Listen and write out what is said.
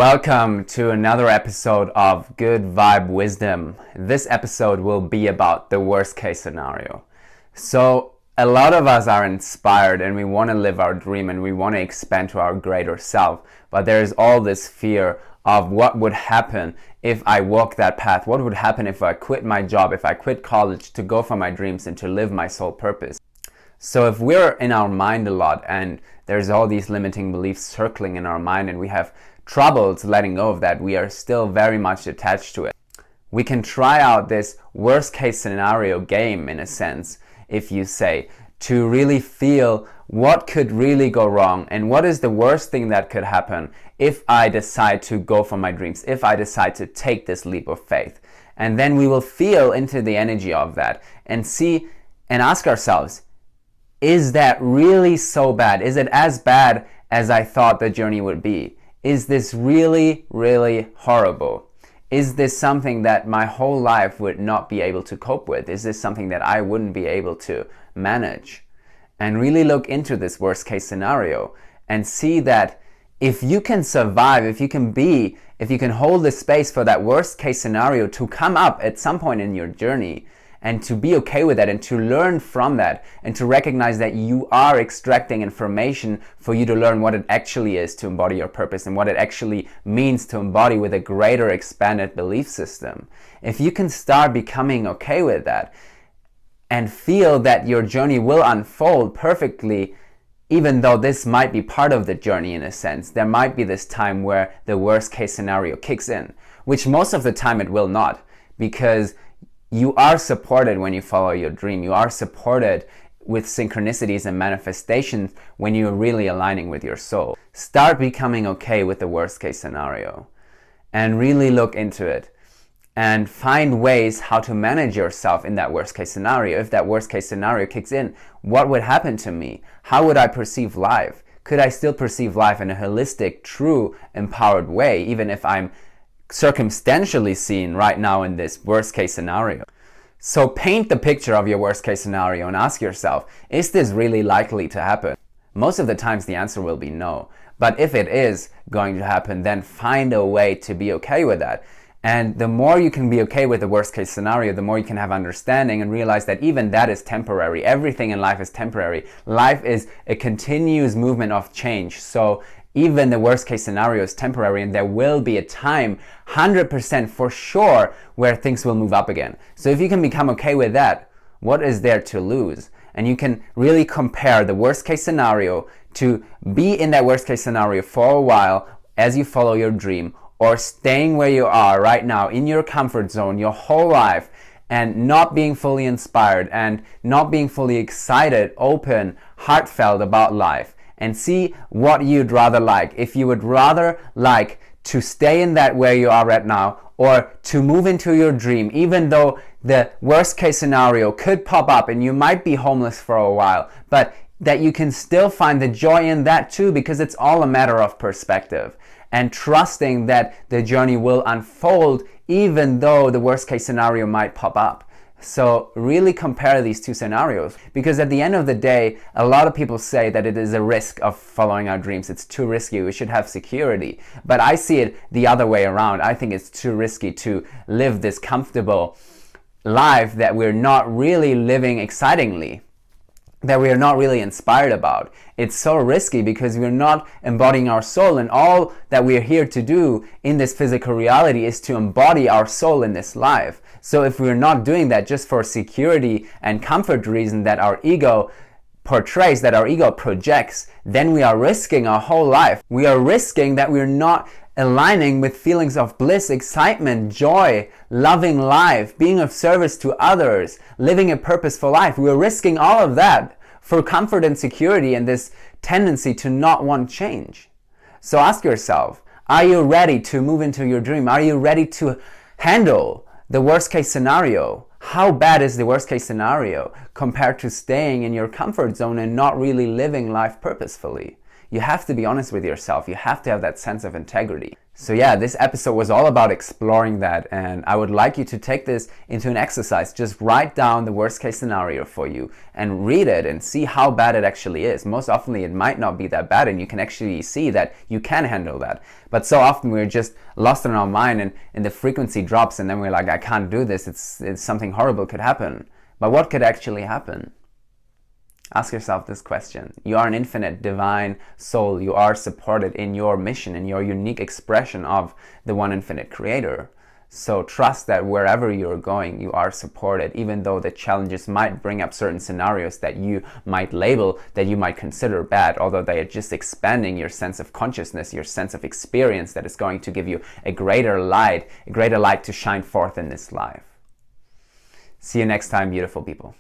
Welcome to another episode of Good Vibe Wisdom. This episode will be about the worst case scenario. So a lot of us are inspired and we want to live our dream and we want to expand to our greater self. But there is all this fear of what would happen if I walk that path. What would happen if I quit my job, if I quit college to go for my dreams and to live my soul purpose? So if we're in our mind a lot and there's all these limiting beliefs circling in our mind and we have troubles letting go of that, we are still very much attached to it. We can try out this worst case scenario game, in a sense, if you say, to really feel what could really go wrong and what is the worst thing that could happen if I decide to go for my dreams, if I decide to take this leap of faith. And then we will feel into the energy of that and see and ask ourselves, is that really so bad? Is it as bad as I thought the journey would be? Is this really, really horrible? Is this something that my whole life would not be able to cope with? Is this something that I wouldn't be able to manage? And really look into this worst case scenario and see that if you can survive, if you can hold the space for that worst case scenario to come up at some point in your journey, and to be okay with that and to learn from that and to recognize that you are extracting information for you to learn what it actually is to embody your purpose and what it actually means to embody with a greater expanded belief system. If you can start becoming okay with that and feel that your journey will unfold perfectly, even though this might be part of the journey in a sense, there might be this time where the worst case scenario kicks in, which most of the time it will not, because you are supported when you follow your dream. You are supported with synchronicities and manifestations when you're really aligning with your soul. Start becoming okay with the worst case scenario and really look into it and find ways how to manage yourself in that worst case scenario. If that worst case scenario kicks in, what would happen to me? How would I perceive life? Could I still perceive life in a holistic, true, empowered way, even if I'm circumstantially seen right now in this worst case scenario? So paint the picture of your worst case scenario and ask yourself, is this really likely to happen? Most of the times the answer will be no. But if it is going to happen, then find a way to be okay with that. And the more you can be okay with the worst case scenario, the more you can have understanding and realize that even that is temporary. Everything in life is temporary. Life is a continuous movement of change. So even the worst case scenario is temporary, and there will be a time, 100% for sure, where things will move up again. So if you can become okay with that, what is there to lose? And you can really compare the worst case scenario to be in that worst case scenario for a while as you follow your dream, or staying where you are right now in your comfort zone your whole life and not being fully inspired and not being fully excited, open, heartfelt about life. And see what you'd rather like. If you would rather like to stay in that where you are right now, or to move into your dream, even though the worst case scenario could pop up and you might be homeless for a while, but that you can still find the joy in that too, because it's all a matter of perspective and trusting that the journey will unfold even though the worst case scenario might pop up. So really compare these two scenarios, because at the end of the day, a lot of people say that it is a risk of following our dreams. It's too risky. We should have security. But I see it the other way around. I think it's too risky to live this comfortable life that we're not really living excitingly, that we are not really inspired about. It's so risky because we're not embodying our soul, and all that we're here to do in this physical reality is to embody our soul in this life. So if we're not doing that just for security and comfort reason that our ego portrays, that our ego projects, then we are risking our whole life. We are risking that we're not aligning with feelings of bliss, excitement, joy, loving life, being of service to others, living a purposeful life. We're risking all of that for comfort and security and this tendency to not want change. So ask yourself, are you ready to move into your dream? Are you ready to handle the worst case scenario? How bad is the worst case scenario compared to staying in your comfort zone and not really living life purposefully? You have to be honest with yourself. You have to have that sense of integrity. So yeah, this episode was all about exploring that, and I would like you to take this into an exercise. Just write down the worst case scenario for you and read it and see how bad it actually is. Most often it might not be that bad, and you can actually see that you can handle that. But so often we're just lost in our mind, and the frequency drops, and then we're like, I can't do this, it's something horrible could happen. But what could actually happen? Ask yourself this question. You are an infinite divine soul. You are supported in your mission, in your unique expression of the one infinite creator. So trust that wherever you're going, you are supported, even though the challenges might bring up certain scenarios that you might label, that you might consider bad, although they are just expanding your sense of consciousness, your sense of experience that is going to give you a greater light to shine forth in this life. See you next time, beautiful people.